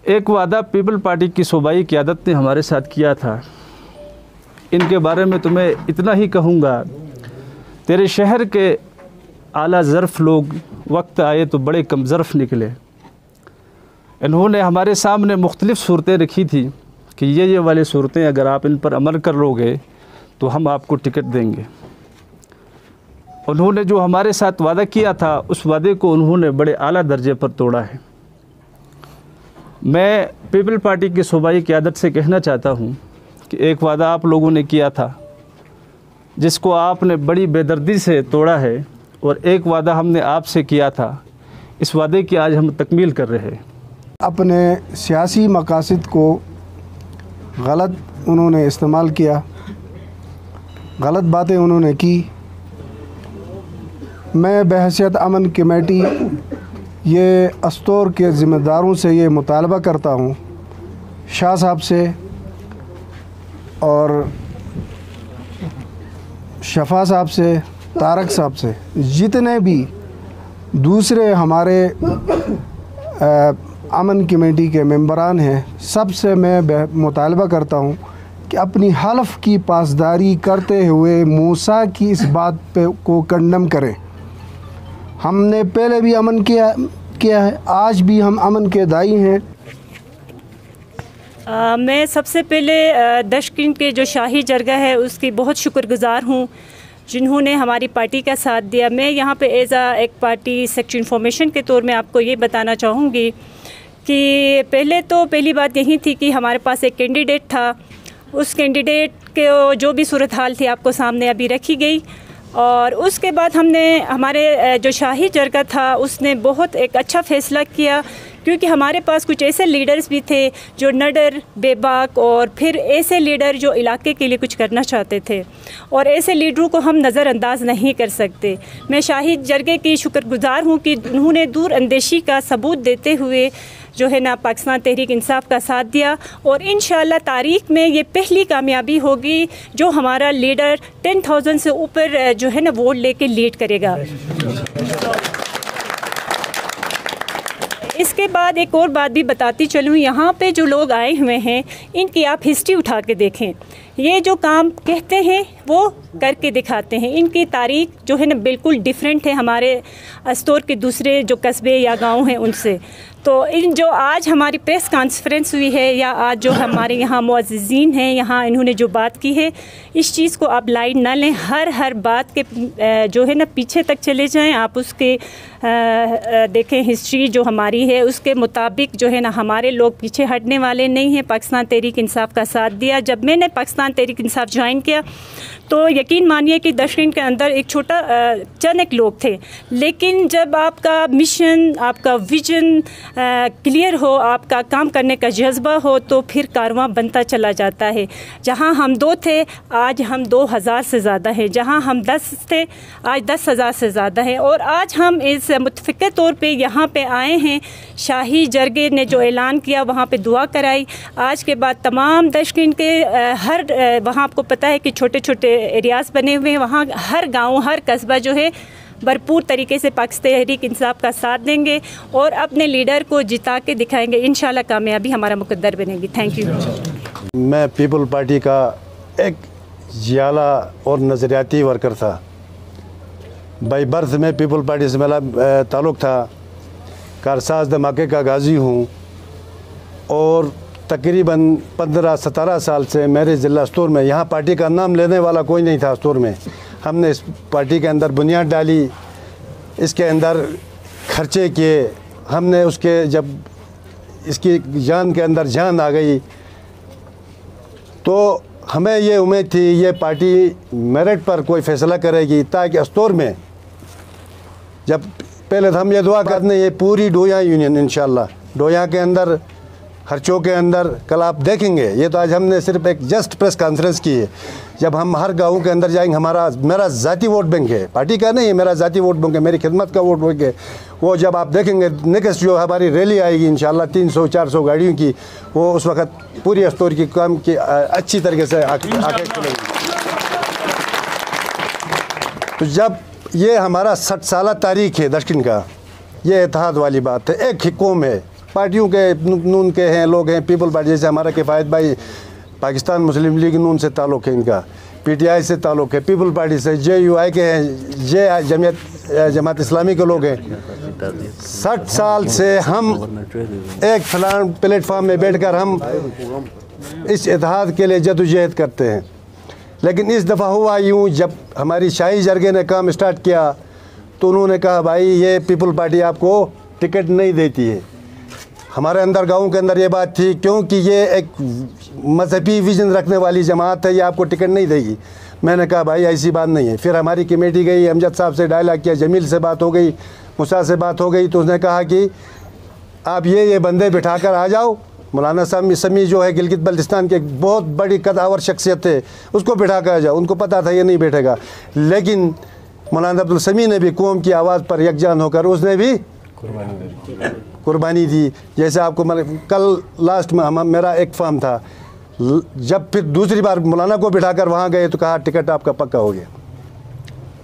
एक वादा people party की सूबाई क़यादत ने हमारे साथ किया था। इनके बारे में तो मैं इतना ही कहूँगा, तेरे शहर के आला ज़र्फ़ लोग वक्त आए तो बड़े कम ज़र्फ़ निकले। इन्होंने हमारे सामने मुख्तलिफ़ सूरतें रखी थी कि ये वाली सूरतें अगर आप इन पर अमल कर लोगे तो हम आपको टिकट देंगे। उन्होंने जो हमारे साथ वादा किया था उस वादे को उन्होंने बड़े आला दर्जे पर तोड़ा है। मैं पीपल पार्टी की सूबाई क़यादत से कहना चाहता हूँ कि एक वादा आप लोगों ने किया था जिसको आपने बड़ी बेदर्दी से तोड़ा है, और एक वादा हमने आपसे किया था, इस वादे की आज हम तकमील कर रहे हैं। अपने सियासी मकासद को गलत उन्होंने इस्तेमाल किया, गलत बातें उन्होंने की। मैं बहैसियत अमन कमेटी ये अस्तोर के ज़िम्मेदारों से ये मुतालबा करता हूँ, शाह साहब से और शफा साहब से, तारक साहब से, जितने भी दूसरे हमारे अमन कमेटी के मेंबरान हैं, सबसे मैं मुतालबा करता हूँ कि अपनी हल्फ की पासदारी करते हुए मूसा की इस बात पे को कंडम करें। हमने पहले भी अमन किया है, आज भी हम अमन के दाई हैं। मैं सबसे पहले दशकिन के जो शाही जरगा है उसकी बहुत शुक्रगुज़ार हूँ जिन्होंने हमारी पार्टी का साथ दिया। मैं यहाँ पे एज़ एक पार्टी सेक्टर इन्फॉर्मेशन के तौर में आपको ये बताना चाहूँगी कि पहली बात यही थी कि हमारे पास एक कैंडिडेट था, उस कैंडिडेट के जो भी सूरत हाल थी आपको सामने अभी रखी गई। और उसके बाद हमने हमारे जो शाही जरगा था उसने बहुत एक अच्छा फ़ैसला किया, क्योंकि हमारे पास कुछ ऐसे लीडर्स भी थे जो निडर, बेबाक और फिर ऐसे लीडर जो इलाके के लिए कुछ करना चाहते थे, और ऐसे लीडरों को हम नज़रअंदाज नहीं कर सकते। मैं शाही जरगे की शुक्रगुज़ार हूँ कि उन्होंने दूर अंदेशी का सबूत देते हुए जो है ना पाकिस्तान तहरीक इंसाफ का साथ दिया, और इंशाअल्लाह तारीख़ में ये पहली कामयाबी होगी जो हमारा लीडर 10,000 से ऊपर जो है ना वोट लेके लीड करेगा। इसके बाद एक और बात भी बताती चलूँ, यहाँ पे जो लोग आए हुए हैं इनकी आप हिस्ट्री उठा के देखें। ये जो काम कहते हैं वो करके दिखाते हैं। इनकी तारीख जो है ना बिल्कुल डिफरेंट है हमारे अस्तोर के दूसरे जो कस्बे या गांव हैं उनसे। तो इन जो आज हमारी प्रेस कॉन्फ्रेंस हुई है या आज जो हमारे यहाँ मुअज़्ज़िज़ीन हैं, यहाँ इन्होंने जो बात की है, इस चीज़ को आप लाइट ना लें। हर बात के जो है ना पीछे तक चले जाएं, आप उसके देखें हिस्ट्री जो हमारी है उसके मुताबिक जो है ना हमारे लोग पीछे हटने वाले नहीं हैं। पाकिस्तान तहरीक इंसाफ का साथ दिया। जब मैंने पाकिस्तान तहरीक इंसाफ ज्वाइन किया तो यकीन मानिए कि दशकिन के अंदर एक छोटा चंद एक लोग थे, लेकिन जब आपका मिशन, आपका विजन क्लियर हो, आपका काम करने का जज्बा हो, तो फिर कारवां बनता चला जाता है। जहां हम 2 थे आज हम 2000 से ज़्यादा हैं, जहां हम 10 थे आज 10,000 से ज़्यादा है। और आज हम इस मुतफ़िक़े तौर पे यहाँ पे आए हैं। शाही जरगे ने जो ऐलान किया वहाँ पे दुआ कराई। आज के बाद तमाम दशकिन के वहाँ आपको पता है कि छोटे छोटे एरियाज़ बने हुए हैं, वहाँ हर गाँव, हर कस्बा जो है भरपूर तरीके से पाकिस्तान तहरीक इंसाफ का साथ देंगे और अपने लीडर को जिता के दिखाएंगे। इंशाल्लाह कामयाबी हमारा मुकद्दर बनेगी। Thank you. मैं पीपल पार्टी का एक जियाला और नज़रियाती वर्कर था। बाई बर्थ में पीपल पार्टी से मेरा ताल्लुक़ था। कारसाज धमाके का गाजी हूँ और तकरीबन 15-17 साल से मेरे ज़िला अस्तूर में, यहाँ पार्टी का नाम लेने वाला कोई नहीं था अस्तूर में। हमने इस पार्टी के अंदर बुनियाद डाली, इसके अंदर खर्चे किए हमने। उसके जब इसकी जान के अंदर जान आ गई तो हमें ये उम्मीद थी ये पार्टी मेरिट पर कोई फ़ैसला करेगी, ताकि अस्तूर में जब पहले तो हम ये दुआ करते हैं ये पूरी डोया यूनियन इंशाल्लाह, डोया के अंदर, खर्चों के अंदर, कल आप देखेंगे। ये तो आज हमने सिर्फ एक जस्ट प्रेस कॉन्फ्रेंस की है। जब हम हर गाँव के अंदर जाएंगे, मेरा ज़ाती वोट बैंक है, पार्टी का नहीं है, मेरा ज़ाती वोट बैंक है, मेरी खिदमत का वोट बैंक है। वो जब आप देखेंगे नेक्स्ट जो हमारी रैली आएगी इंशाल्लाह 300-400 गाड़ियों की, वो उस वक्त पूरी अस्तूर की काम की अच्छी तरीके से आके चलेगी। तो जब ये हमारा 60 साल तारीख है दशकिन का, ये इत्तेहाद वाली बात है। एक ही कौम है, पार्टियों के नून के हैं लोग हैं, पीपल पार्टी जैसे हमारा किफ़ायत भाई पाकिस्तान मुस्लिम लीग नून से ताल्लुक़ है इनका, PTI से ताल्लुक़ है, पीपल पार्टी से, JUI के हैं, जमात इस्लामी के लोग हैं। 60 साल से हम एक फलान प्लेटफार्म में बैठकर हम इस इत्तेहाद के लिए जदोजहद करते हैं। लेकिन इस दफ़ा हुआ यूँ, जब हमारी शाही जरगे ने काम स्टार्ट किया तो उन्होंने कहा भाई ये पीपल पार्टी आपको टिकट नहीं देती है। हमारे अंदर गाँव के अंदर ये बात थी, क्योंकि ये एक मजहबी विजन रखने वाली जमात है, ये आपको टिकट नहीं देगी। मैंने कहा भाई ऐसी बात नहीं है। फिर हमारी कमेटी गई, अमजद साहब से डायलॉग किया, जमील से बात हो गई, मूसा से बात हो गई, तो उसने कहा कि आप ये बंदे बिठा कर आ जाओ। मौलाना समी जो है गिलगित बल्तिस्तान के एक बहुत बड़ी कदावर शख्सियत है, उसको बिठा कर आ जाओ। उनको पता था ये नहीं बैठेगा, लेकिन मौलाना अब्दुल समी ने भी कौम की आवाज़ पर यकजान होकर उसने भी कुर्बानी दी। जैसे आपको कल लास्ट में मेरा एक फॉर्म था, जब फिर दूसरी बार मौलाना को बिठाकर वहाँ गए तो कहा टिकट आपका पक्का हो गया।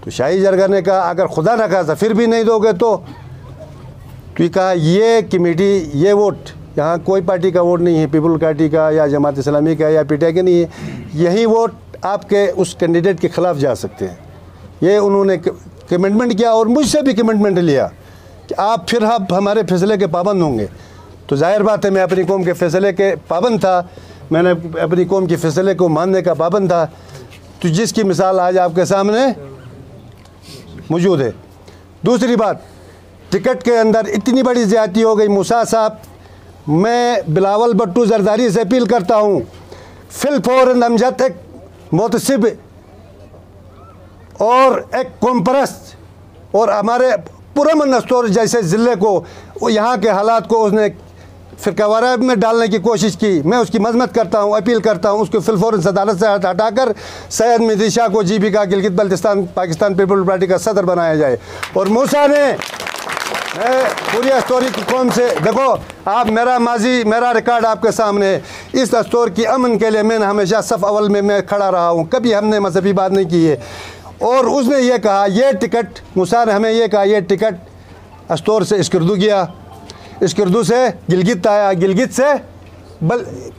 तो शाही जरगा ने कहा अगर खुदा ना खासा फिर भी नहीं दोगे तो कहा ये कमेटी, ये वोट यहाँ कोई पार्टी का वोट नहीं है, पीपल पार्टी का या जमात इस्लामी का या PTI का नहीं है, यही वोट आपके उस कैंडिडेट के ख़िलाफ़ जा सकते हैं। ये उन्होंने कमिटमेंट किया और मुझसे भी कमिटमेंट लिया कि आप फिर हमारे फैसले के पाबंद होंगे। तो जाहिर बात है मैं अपनी कौम के फैसले के पाबंद था, मैंने अपनी कौम के फैसले को मानने का पाबंद था। तो जिसकी मिसाल आज आपके सामने मौजूद है। दूसरी बात, टिकट के अंदर इतनी बड़ी ज़्यादती हो गई। मूसा साहब, मैं बिलावल भट्टू जरदारी से अपील करता हूँ, फिलफौरन अमजद एक मोतसिब और एक कौमपरस्त और हमारे पुरअमन दस्तूर जैसे ज़िले को, यहाँ के हालात को उसने फ़िरकावारा में डालने की कोशिश की। मैं उसकी मजम्मत करता हूँ, अपील करता हूँ उसको फिलफौरन सदारत से हटाकर सैयद मेहदी शाह को GB का गिलगित बल्तिस्तान पाकिस्तान पीपल पार्टी का सदर बनाया जाए। और मूसा ने, मैं पूरी स्टोरी की कौम से, देखो आप, मेरा माजी, मेरा रिकॉर्ड आपके सामने है। इस दस्तूर की अमन के लिए मैंने हमेशा सफ़ अव्वल में मैं खड़ा रहा हूँ, कभी हमने मजहबी बात नहीं की है। और उसने ये कहा ये टिकट, मूसा ने हमें ये कहा ये टिकट अस्टोर से स्कर्दू गया, स्कर्दू से गिलगित आया, गिलगित से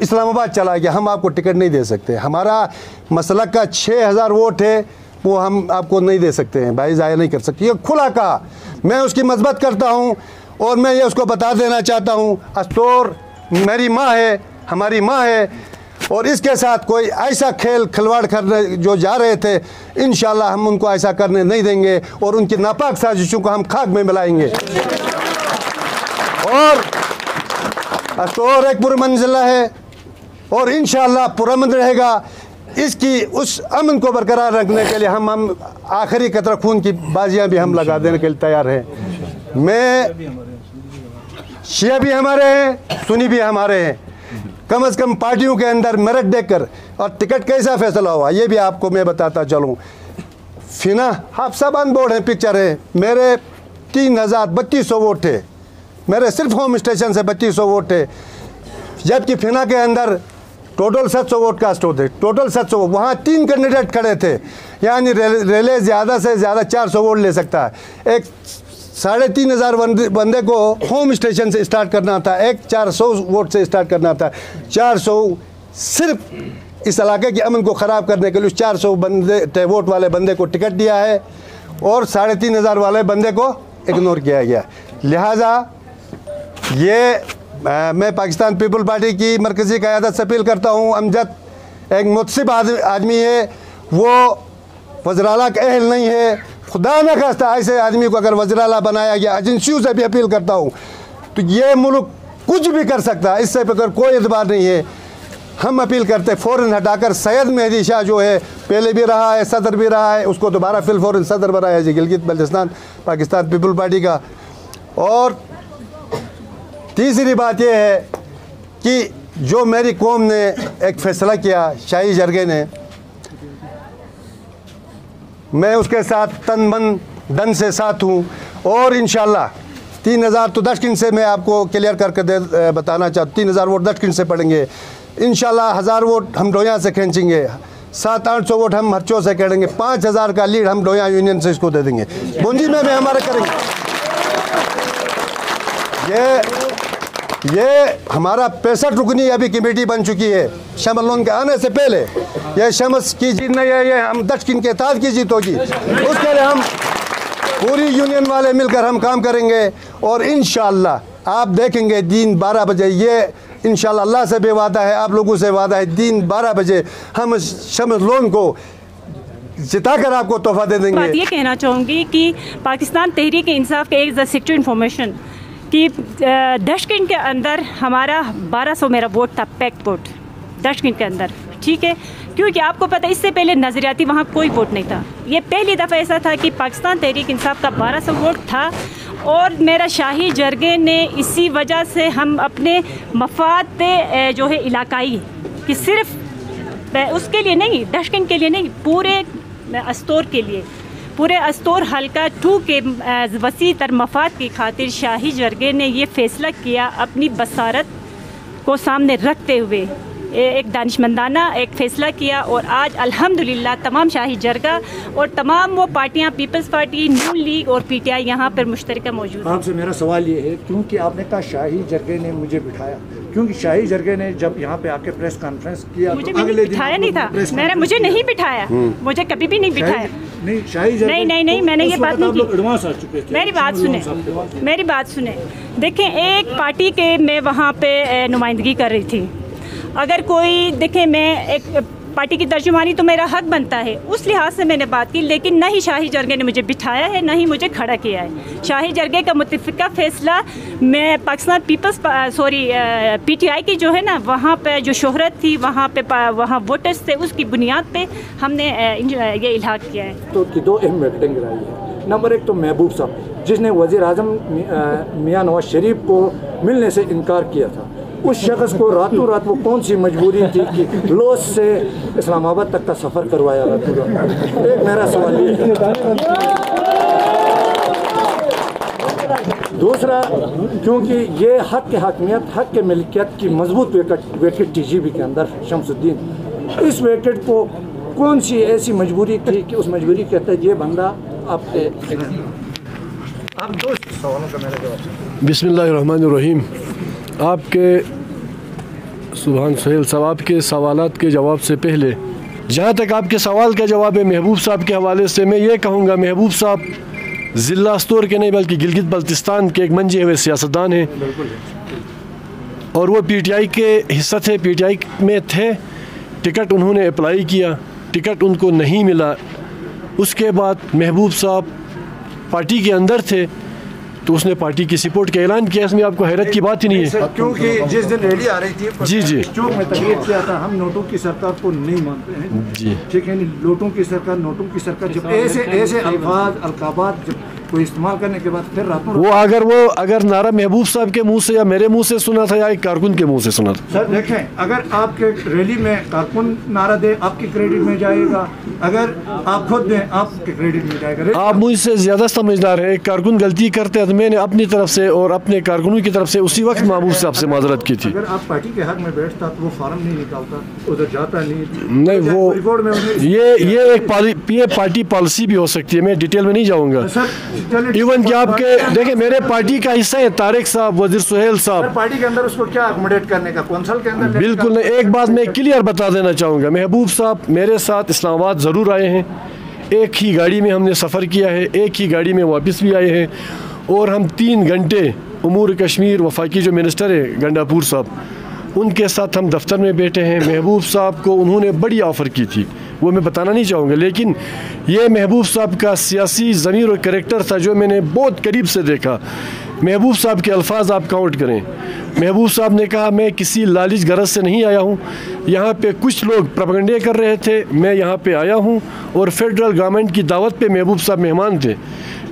इस्लामाबाद चला गया, हम आपको टिकट नहीं दे सकते। हमारा मसलक का 6000 वोट है, वो हम आपको नहीं दे सकते हैं भाई, ज़ाया नहीं कर सकते। ये खुला कहा, मैं उसकी मजबत करता हूँ और मैं ये उसको बता देना चाहता हूँ, अस्टोर मेरी माँ है, हमारी माँ है, और इसके साथ कोई ऐसा खिलवाड़ करने जो जा रहे थे, इंशाल्लाह हम उनको ऐसा करने नहीं देंगे और उनकी नापाक साजिशों को हम खाक में मिलाएंगे। और अस्टोर एक पुरमंजिला है और इंशाल्लाह पुरअमन रहेगा। इसकी उस अमन को बरकरार रखने के लिए हम आखिरी कतरा खून की बाजियां भी हम लगा देने के लिए तैयार हैं। मैं, शिया भी हमारे हैं, सुन्नी भी हमारे हैं, कम से कम पार्टियों के अंदर मेरिट देखकर। और टिकट कैसा फैसला हुआ ये भी आपको मैं बताता चलूँ। फिना आप सब ऑन बोर्ड हैं, पिक्चर है, मेरे 3200 वोट थे, मेरे सिर्फ होम स्टेशन से 3200 वोट थे, जबकि फिना के अंदर टोटल 700 वोट कास्ट होते, टोटल 700। वहाँ 3 कैंडिडेट खड़े थे, यानी रेले ज़्यादा से ज़्यादा 400 वोट ले सकता है। एक 3500 बंदे को होम स्टेशन से स्टार्ट करना था, एक 400 वोट से स्टार्ट करना था। 400 सिर्फ इस इलाके के अमन को ख़राब करने के लिए उस 400 बंदे वोट वाले बंदे को टिकट दिया है और 3500 वाले बंदे को इग्नोर किया गया। लिहाजा ये मैं पाकिस्तान पीपल पार्टी की मरकज़ी क़यादत से अपील करता हूँ, अमजद एक मुतसिब आदमी है, वो वज़राला का अहल नहीं है। खुदा न खास्ता ऐसे आदमी को अगर वज़राला बनाया गया, एजेंसियों से भी अपील करता हूँ, तो ये मुल्क कुछ भी कर सकता है, इससे बगैर कोई एतबार नहीं है। हम अपील करते फ़ौरन हटाकर सैयद मेहदी शाह जो है, पहले भी रहा है, सदर भी रहा है, उसको दोबारा फिल फ़ौरन सदर बनाया जाए गिलगित बल्तिस्तान पाकिस्तान पीपल पार्टी का। और तीसरी बात यह है कि जो मेरी कौम ने एक फ़ैसला किया, शाही जरगे ने, मैं उसके साथ तन मन धन से साथ हूँ। और इंशाल्लाह 3000 तो दशकिन से मैं आपको क्लियर करके बताना चाहता हूँ, 3000 वोट दशकिन से पड़ेंगे इंशाल्लाह। 1000 वोट हम डोया से खींचेंगे, 700-800 वोट हम हरचो से करेंगे, 5000 का लीड हम डोया यूनियन से इसको दे देंगे, बूंदी में भी हमारे करेंगे। ये ये हमारा 65 रुकनी अभी कमेटी बन चुकी है शमस लोन के आने से पहले। ये शमस की जीत नहीं है, ये हम दशकिन के तहत की जीत होगी। उसके लिए हम पूरी यूनियन वाले मिलकर हम काम करेंगे और इंशाअल्लाह आप देखेंगे दिन 12 बजे, ये इंशाअल्लाह अल्लाह से भी वादा है, आप लोगों से वादा है, दिन 12 बजे हम शमस लोन को जिताकर आपको तोहफा दे देंगे। बात ये कहना चाहूँगी कि पाकिस्तान तहरीक इंसाफ के एक सेक्टर इन्फॉर्मेशन कि दशकिन के अंदर हमारा 1200 मेरा वोट था, पैक्ट वोट दशकिन के अंदर, ठीक है, क्योंकि आपको पता इससे पहले नज़रियाती वहाँ कोई वोट नहीं था। ये पहली दफ़ा ऐसा था कि पाकिस्तान तहरीक इंसाफ का 1200 वोट था और मेरा शाही जरगे ने इसी वजह से हम अपने मफाद पे जो है इलाकाई कि सिर्फ उसके लिए नहीं, दशकिन के लिए नहीं, पूरे अस्तोर के लिए, पूरे अस्तोर हल्का 2 के वसी तर मफाद की खातिर शाही जरगे ने ये फ़ैसला किया अपनी बसारत को सामने रखते हुए, एक दानिशमंदाना एक फ़ैसला किया और आज अल्हम्दुलिल्लाह तमाम शाही जरगा और तमाम वो पार्टियां, पीपल्स पार्टी, नून लीग और पीटीआई यहाँ पर मुश्तरका मौजूद है। आपसे मेरा सवाल ये है, क्योंकि आपने कहा शाही जरगे ने मुझे बिठाया, क्योंकि शाही जरगे ने जब यहाँ पे आके प्रेस कॉन्फ्रेंस किया मुझे तो अगले दिन बिठाया नहीं था, मुझे नहीं बिठाया, मुझे कभी भी नहीं बिठाया। नहीं शाही जरगे नहीं, मैंने ये बात नहीं की। एडवांस आ चुके थे। मेरी बात सुने, देखें एक पार्टी के मैं वहाँ पे नुमाइंदगी कर रही थी। अगर कोई देखें, मैं एक पार्टी की तर्जुमानी तो मेरा हक बनता है, उस लिहाज से मैंने बात की, लेकिन न ही शाही जरगे ने मुझे बिठाया है, न ही मुझे खड़ा किया है। शाही जरगे का मुतफ़िका फ़ैसला मैं पाकिस्तान पीटीआई की जो है ना, वहाँ पे जो शोहरत थी, वहाँ वोटर्स थे, उसकी बुनियाद पे हमने ये इल्हाक किया है। तो की 2 अहम विकेटें गिराई है। नंबर 1 तो महबूब साहब, जिसने वज़ीर आज़म मियाँ नवाज शरीफ को मिलने से इनकार किया था, उस शख्स को रातों रात वो कौन सी मजबूरी थी कि लॉस से इस्लामाबाद तक का सफ़र करवाया रातों रात। एक मेरा सवाल ये है। दूसरा, क्योंकि ये हक के हकमियत, हक के मिल्कियत की मजबूत विकेट TGB के अंदर शमसुद्दीन, इस विकेट को कौन सी ऐसी मजबूरी थी कि उस मजबूरी के तहत ये बंदा आप 2 सवालों का मेरा जवाब। बिस्मिल्लाहिर्रहमानिर्रहीम। आपके सुभान सुहेल साहब, आपके सवालात के जवाब से पहले जहाँ तक आपके सवाल का जवाब है महबूब साहब के हवाले से, मैं ये कहूँगा महबूब साहब ज़िला अस्तोर के नहीं बल्कि गिलगित बल्तिस्तान के एक मंजे हुए सियासतदान हैं और वो पीटीआई के हिस्सा थे, पीटीआई में थे। टिकट उन्होंने अप्लाई किया, टिकट उनको नहीं मिला। उसके बाद महबूब साहब पार्टी के अंदर थे तो उसने पार्टी की सपोर्ट का ऐलान किया। इसमें आपको हैरत की बात ही नहीं है, क्योंकि जिस दिन रैली आ रही थी जी चौक में तकरीर किया था, हम नोटों की सरकार को नहीं मानते हैं जी, ठीक है, नोटों की सरकार जब ऐसे अल्फाज अलकाबात जब कोई इस्तेमाल करने के बाद फिर रातों वो अगर नारा महबूब साहब के मुंह से या मेरे मुंह से सुना था या एक कारकुन के मुंह से सुना था। सर देखें, अगर आपके रैली में कारकुन नारा दे आपकी क्रेडिट में जाएगा, अगर आप खुद दें आपके क्रेडिट में जाएगा। आप मुझसे ज़्यादा समझदार हैं। एक कारकुन गलती करते हैं तो मैंने अपनी तरफ से और अपने कारकुनों की तरफ से उसी वक्त महबूब साहब से माजरत की थी। अगर आप पार्टी के हक में बैठता तो वो फॉर्म नहीं निकालता, उधर जाता नहीं वो रिकॉर्ड में ये एक पार्टी पॉलिसी भी हो सकती है, मैं डिटेल में नहीं जाऊँगा। इवन कि आपके देखें मेरे पार्टी का हिस्सा है तारिक साहब, वजीर सुहेल साहब, पार्टी के अंदर उसको क्या अकोमोडेट करने का, कौंसल के अंदर बिल्कुल नहीं। एक बात मैं क्लियर बता देना चाहूँगा, महबूब साहब मेरे साथ इस्लामाबाद ज़रूर आए हैं, एक ही गाड़ी में हमने सफ़र किया है, एक ही गाड़ी में वापस भी आए हैं और हम 3 घंटे उमूर कश्मीर वफाकी जो मिनिस्टर है गंडापुर साहब, उनके साथ हम दफ्तर में बैठे हैं। महबूब साहब को उन्होंने बड़ी ऑफ़र की थी, वो मैं बताना नहीं चाहूँगा, लेकिन ये महबूब साहब का सियासी ज़मीर और करैक्टर था जो मैंने बहुत करीब से देखा। महबूब साहब के अल्फाज आप काउंट करें, महबूब साहब ने कहा मैं किसी लालच गरज से नहीं आया हूँ, यहाँ पे कुछ लोग प्रोपेगेंडे कर रहे थे, मैं यहाँ पे आया हूँ और फेडरल गवर्नमेंट की दावत पे महबूब साहब मेहमान थे,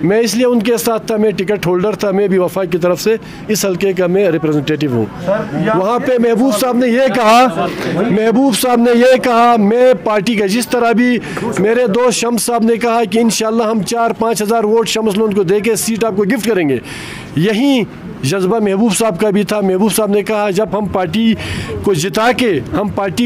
मैं इसलिए उनके साथ था, मैं टिकट होल्डर था, मैं भी वफाक की तरफ से इस हल्के का मैं रिप्रेजेंटेटिव हूँ। वहाँ पे महबूब साहब ने ये कहा मैं पार्टी का जिस तरह भी मेरे दोस्त शम्स साहब ने कहा कि इंशाल्लाह हम 4-5 हज़ार वोट शम्स लोन को देके सीट आपको गिफ्ट करेंगे, यही जज्बा महबूब साहब का भी था। महबूब साहब ने कहा जब हम पार्टी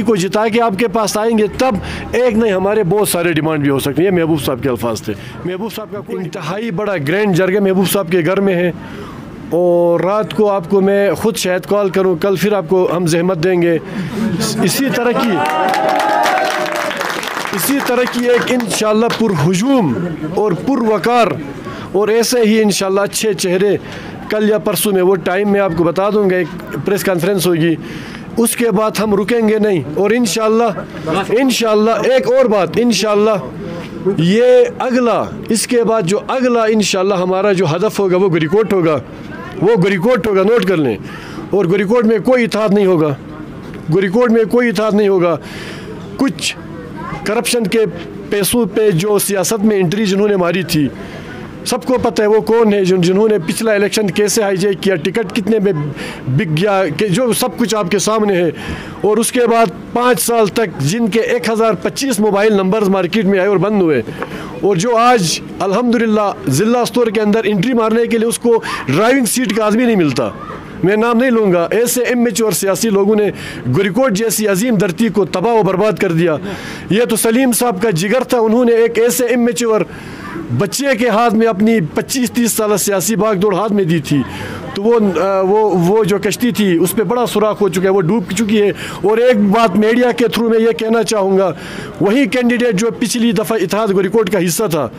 को जिता के आपके पास आएंगे तब एक नहीं हमारे बहुत सारे डिमांड भी हो सकते हैं। ये महबूब साहब के अल्फाज थे। महबूब साहब का इंतहाई बड़ा ग्रैंड जरगा महबूब साहब के घर में है और रात को आपको मैं ख़ुद शायद कॉल करूं, कल फिर आपको हम जहमत देंगे। इसी तरह की एक इंशाअल्लाह पुरहुजूम और पुरवकार और ऐसे ही इंशाअल्लाह अच्छे चेहरे कल या परसों में, वो टाइम मैं आपको बता दूंगा, एक प्रेस कॉन्फ्रेंस होगी, उसके बाद हम रुकेंगे नहीं। और इंशाअल्लाह एक और बात, इंशाअल्लाह ये अगला, इसके बाद जो अगला इंशाअल्लाह हमारा जो हदफ होगा वो गरिकोट होगा, नोट कर लें। और गरिकोट में कोई इत्तेहाद नहीं होगा, कुछ करप्शन के पैसों पे जो सियासत में एंट्री जिन्होंने मारी थी, सबको पता है वो कौन है, जिन्होंने पिछला इलेक्शन कैसे हाईजैक किया, टिकट कितने में बिक गया, जो सब कुछ आपके सामने है। और उसके बाद 5 साल तक जिनके 1025 मोबाइल नंबर्स मार्केट में आए और बंद हुए, और जो आज अल्हम्दुलिल्लाह ज़िला स्टोर के अंदर एंट्री मारने के लिए उसको ड्राइविंग सीट का आदमी नहीं मिलता, मैं नाम नहीं लूँगा, ऐसे एमएच और सियासी लोगों ने गरिकोट जैसी अजीम धरती को तबाह व बर्बाद कर दिया। ये तो सलीम साहब का जिगर था, उन्होंने एक ऐसे एमएच और बच्चे के हाथ में अपनी 25-30 साल सियासी भागदौड़ हाथ में दी थी, तो वो जो कश्ती थी उस पर बड़ा सुराख हो चुका है, वो डूब चुकी है। और एक बात मीडिया के थ्रू मैं ये कहना चाहूँगा, वही कैंडिडेट जो पिछली दफ़ा इत्तेहाद गरिकोट का हिस्सा था,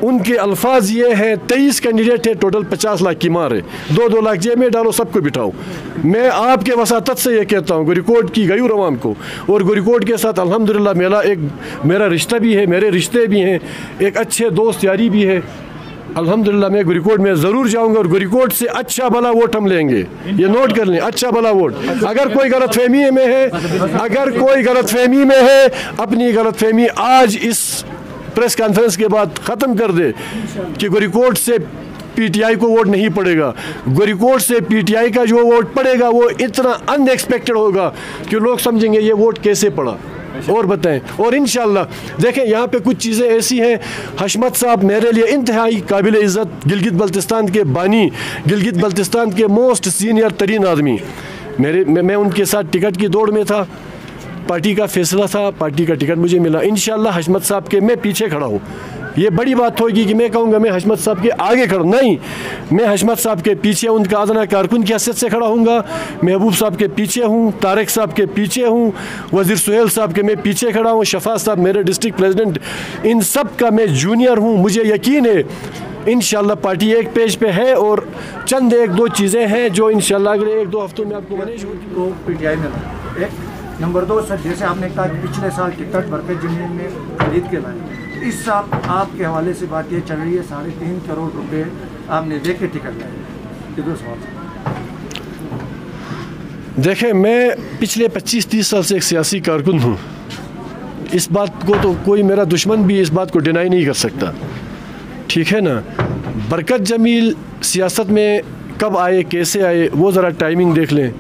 उनके अल्फाज ये हैं, 23 कैंडिडेट है, टोटल 50 लाख की मार है, 2-2 लाख जेब में डालो, सबको बिठाओ। मैं आपके वसातत से ये कहता हूँ गरिकोट की गयूर अवाम को, और गरिकोट के साथ अल्हम्दुलिल्लाह मेरा रिश्ता भी है, मेरे रिश्ते भी हैं, एक अच्छे दोस्त यारी भी है। अल्हम्दुलिल्लाह मैं गरिकोट में ज़रूर जाऊंगा और गरिकोट से अच्छा भला वोट हम लेंगे, ये नोट कर लें, अच्छा भला वोट। अगर कोई गलतफहमी में है, अपनी गलतफहमी आज इस प्रेस कॉन्फ्रेंस के बाद ख़त्म कर दे कि गरिकोट से पीटीआई को वोट नहीं पड़ेगा। गरिकोट से पीटीआई का जो वोट पड़ेगा वो इतना अनएक्सपेक्टेड होगा कि लोग समझेंगे ये वोट कैसे पड़ा। और बताएं, और इंशाल्लाह देखें यहाँ पे कुछ चीज़ें ऐसी हैं, हशमत साहब मेरे लिए इंतहाई काबिल इज़्ज़त, गिलगित बल्तिस्तान के बानी, गिलगित बल्तिस्तान के मोस्ट सीनियर तरीन आदमी, मैं उनके साथ टिकट की दौड़ में था, पार्टी का फैसला था, पार्टी का टिकट मुझे मिला। इंशाल्लाह हशमत साहब के मैं पीछे खड़ा हूँ। ये बड़ी बात होगी कि मैं कहूँगा मैं हशमत साहब के आगे खड़ा, नहीं, मैं हशमत साहब के पीछे उनका अदना कारकुन की हैसियत से खड़ा हूँगा। महबूब साहब के पीछे हूँ, तारिक साहब के पीछे हूँ, वज़ीर सुहेल साहब के मैं पीछे खड़ा हूँ, शफात साहब मेरे डिस्ट्रिक्ट प्रेसिडेंट, इन सब का मैं जूनियर हूँ। मुझे यकीन है इंशाल्लाह पार्टी एक पेज पे है, और चंद 1-2 चीज़ें हैं जो इंशाल्लाह अगले 1-2 हफ्तों में आपको मैनेज होगी। पीटीआई में एक नंबर 2 सर, जैसे आपने कहा कि पिछले साल टिकट भरकर ज़मीन में खरीद के लाए, इस साल आपके हवाले से बात ये चल रही है 3.5 करोड़ रुपए आपने दे के टिकट लाए, ये 2 सवाल। देखें, मैं पिछले 25-30 साल से एक सियासी कारकुन हूँ, इस बात को तो कोई मेरा दुश्मन भी इस बात को डिनाई नहीं कर सकता, ठीक है ना। बरकत जमील सियासत में कब आए, कैसे आए, वो ज़रा टाइमिंग देख लें।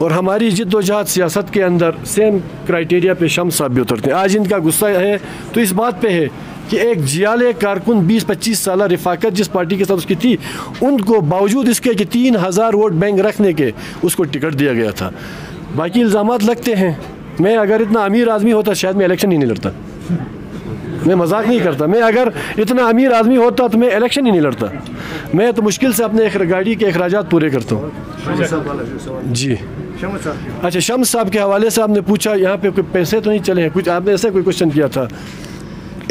और हमारी जिद्दोजहद सियासत के अंदर सेम क्राइटेरिया पे शम्स साहब भी उतरते हैं। आज इनका गुस्सा है तो इस बात पे है कि एक जियाले कारकुन 20-25 साल रिफाकत जिस पार्टी के साथ उसकी थी, उनको बावजूद इसके कि 3000 वोट बैंक रखने के उसको टिकट दिया गया था। बाकी इल्ज़ामात लगते हैं, मैं अगर इतना अमीर आदमी होता शायद मैं इलेक्शन ही नहीं लड़ता, मैं मजाक नहीं करता, मैं अगर इतना अमीर आदमी होता तो मैं इलेक्शन ही नहीं लड़ता। मैं तो मुश्किल से अपने गाड़ी के अखराजात पूरे करता हूँ। जी अच्छा, शम्स साहब के हवाले से आपने पूछा यहाँ पे कोई पैसे तो नहीं चले हैं, कुछ आपने ऐसा कोई क्वेश्चन किया था।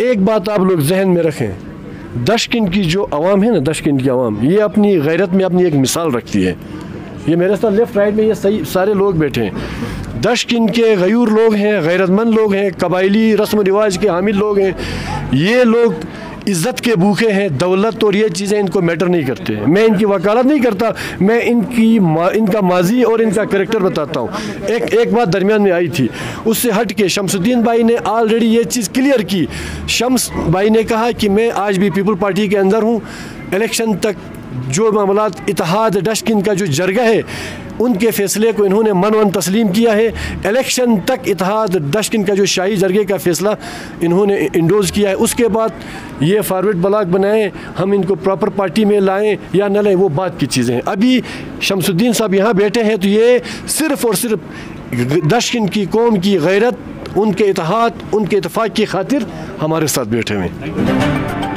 एक बात आप लोग जहन में रखें, दशकिन की जो आवाम है ना, दशकिन की आवाम, ये अपनी गैरत में अपनी एक मिसाल रखती है। ये मेरे साथ लेफ्ट राइट में ये सही सारे लोग बैठे हैं, दशकिन के गयूर लोग हैं, गैरतमंद लोग हैं, कबायली रस्म रिवाज के हामिल लोग हैं। ये लोग इज़्ज़त के भूखे हैं, दौलत और ये चीज़ें इनको मैटर नहीं करते। मैं इनकी वकालत नहीं करता, मैं इनका माजी और इनका करैक्टर बताता हूँ। एक बात दरमियान में आई थी, उससे हट के शमसुद्दीन भाई ने ऑलरेडी ये चीज़ क्लियर की। शम्स भाई ने कहा कि मैं आज भी पीपल पार्टी के अंदर हूँ, इलेक्शन तक जो मामलात इत्तेहाद डशकिन का जो जरगा है उनके फ़ैसले को इन्होंने मन तस्लीम किया है। इलेक्शन तक इत्तेहाद डशकिन का जो शाही जरगे का फ़ैसला इन्होंने इंडोज किया है। उसके बाद ये फॉरवर्ड ब्लॉक बनाएं, हम इनको प्रॉपर पार्टी में लाएं या न लाएं, वो बात की चीज़ें हैं। अभी शमसुद्दीन साहब यहाँ बैठे हैं तो ये सिर्फ़ और सिर्फ डशकिन की कौम की गैरत, उनके इत्तेहाद, उनके इत्तेफाक की खातिर हमारे साथ बैठे हुए हैं।